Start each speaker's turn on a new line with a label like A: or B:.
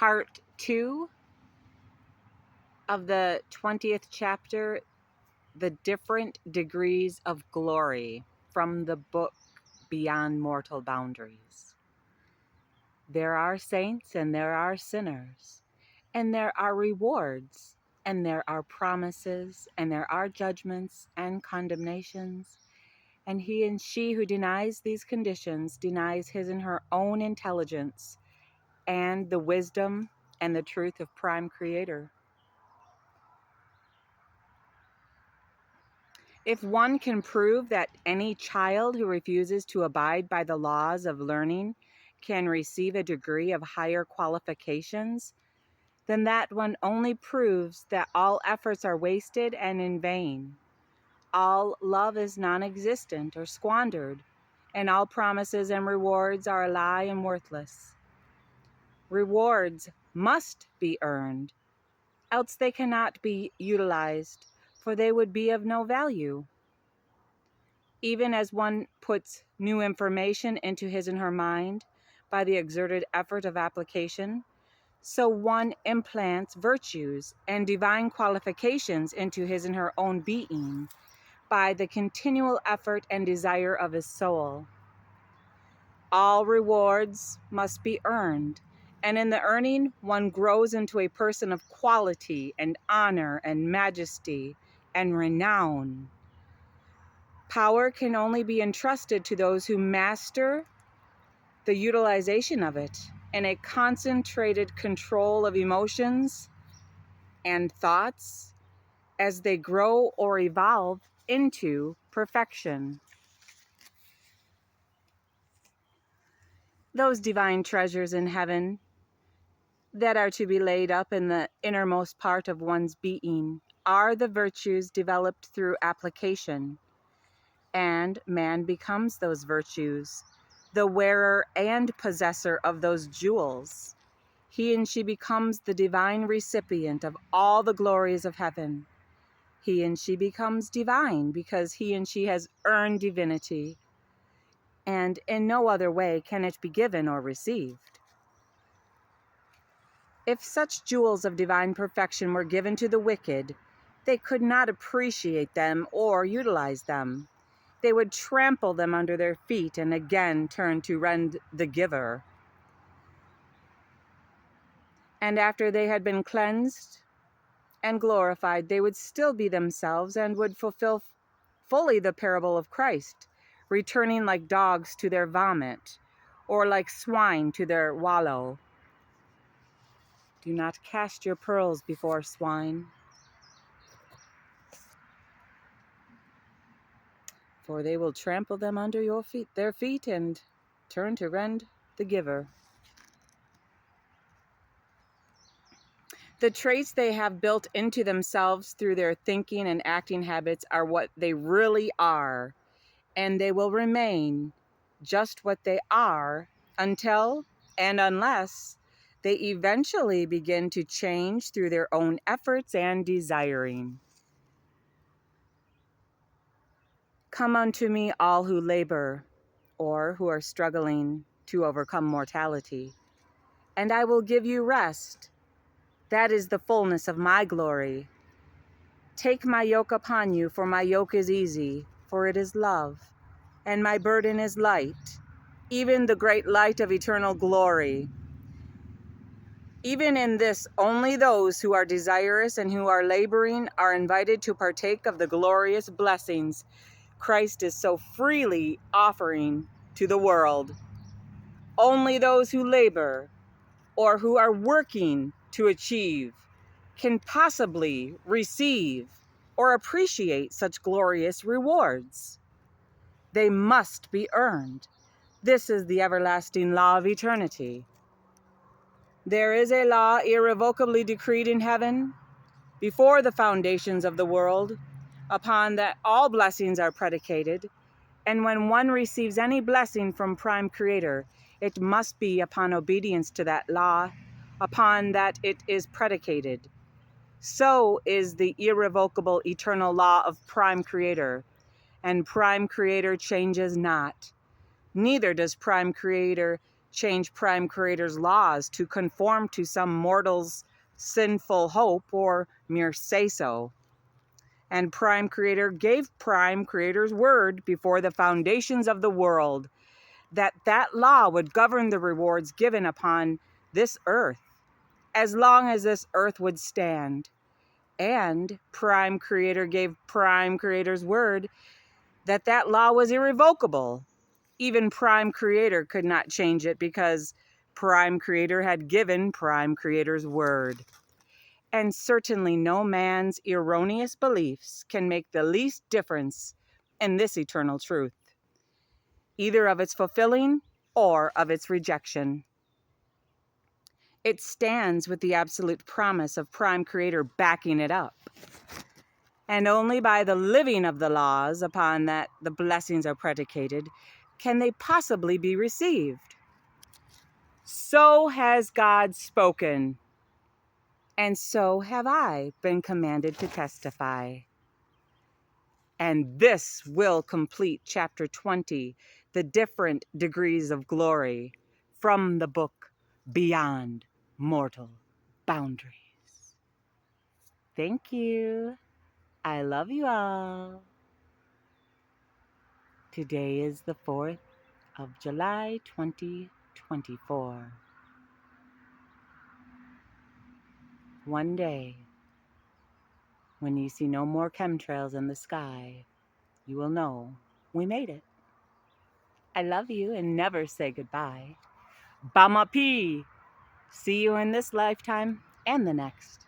A: part 2 of the 20th chapter, The Different Degrees of Glory, from the book Beyond Mortal Boundaries. There are saints and there are sinners, and there are rewards, and there are promises, and there are judgments and condemnations. And he and she who denies these conditions denies his and her own intelligence and the wisdom and the truth of Prime Creator. If one can prove that any child who refuses to abide by the laws of learning can receive a degree of higher qualifications, then that one only proves that all efforts are wasted and in vain. All love is non-existent or squandered, and all promises and rewards are a lie and worthless. Rewards must be earned, else they cannot be utilized, for they would be of no value. Even as one puts new information into his and her mind by the exerted effort of application, so one implants virtues and divine qualifications into his and her own being by the continual effort and desire of his soul. All rewards must be earned, and in the earning, one grows into a person of quality and honor and majesty and renown. Power can only be entrusted to those who master the utilization of it in a concentrated control of emotions and thoughts as they grow or evolve into perfection. Those divine treasures in heaven that are to be laid up in the innermost part of one's being are the virtues developed through application, and man becomes those virtues, the wearer and possessor of those jewels. He and she becomes the divine recipient of all the glories of heaven. He and she becomes divine because he and she has earned divinity, and in no other way can it be given or received. If such jewels of divine perfection were given to the wicked, they could not appreciate them or utilize them. They would trample them under their feet and again turn to rend the giver. And after they had been cleansed and glorified, they would still be themselves and would fulfill fully the parable of Christ, returning like dogs to their vomit, or like swine to their wallow. Do not cast your pearls before swine, for they will trample them under their feet and turn to rend the giver. The traits they have built into themselves through their thinking and acting habits are what they really are, and they will remain just what they are until and unless they eventually begin to change through their own efforts and desiring. Come unto me, all who labor, or who are struggling to overcome mortality, and I will give you rest. That is the fullness of my glory. Take my yoke upon you, for my yoke is easy, for it is love, and my burden is light, even the great light of eternal glory. Even in this, only those who are desirous and who are laboring are invited to partake of the glorious blessings Christ is so freely offering to the world. Only those who labor or who are working to achieve can possibly receive or appreciate such glorious rewards. They must be earned. This is the everlasting law of eternity. There is a law irrevocably decreed in heaven before the foundations of the world, upon that all blessings are predicated, and when one receives any blessing from Prime Creator, it must be upon obedience to that law, upon that it is predicated. So is the irrevocable eternal law of Prime Creator, and Prime Creator changes not. Neither does Prime Creator change Prime Creator's laws to conform to some mortal's sinful hope or mere say-so. And Prime Creator gave Prime Creator's word before the foundations of the world that that law would govern the rewards given upon this earth, as long as this earth would stand. And Prime Creator gave Prime Creator's word that that law was irrevocable. Even Prime Creator could not change it because Prime Creator had given Prime Creator's word. And certainly no man's erroneous beliefs can make the least difference in this eternal truth, either of its fulfilling or of its rejection. It stands with the absolute promise of Prime Creator backing it up. And only by the living of the laws upon that the blessings are predicated can they possibly be received. So has God spoken, and so have I been commanded to testify. And this will complete chapter 20, the different degrees of glory, from the book Beyond Mortal Boundaries. Thank you. I love you all. Today is the 4th of July, 2024. One day, when you see no more chemtrails in the sky, you will know we made it. I love you and never say goodbye. Bama P. See you in this lifetime and the next.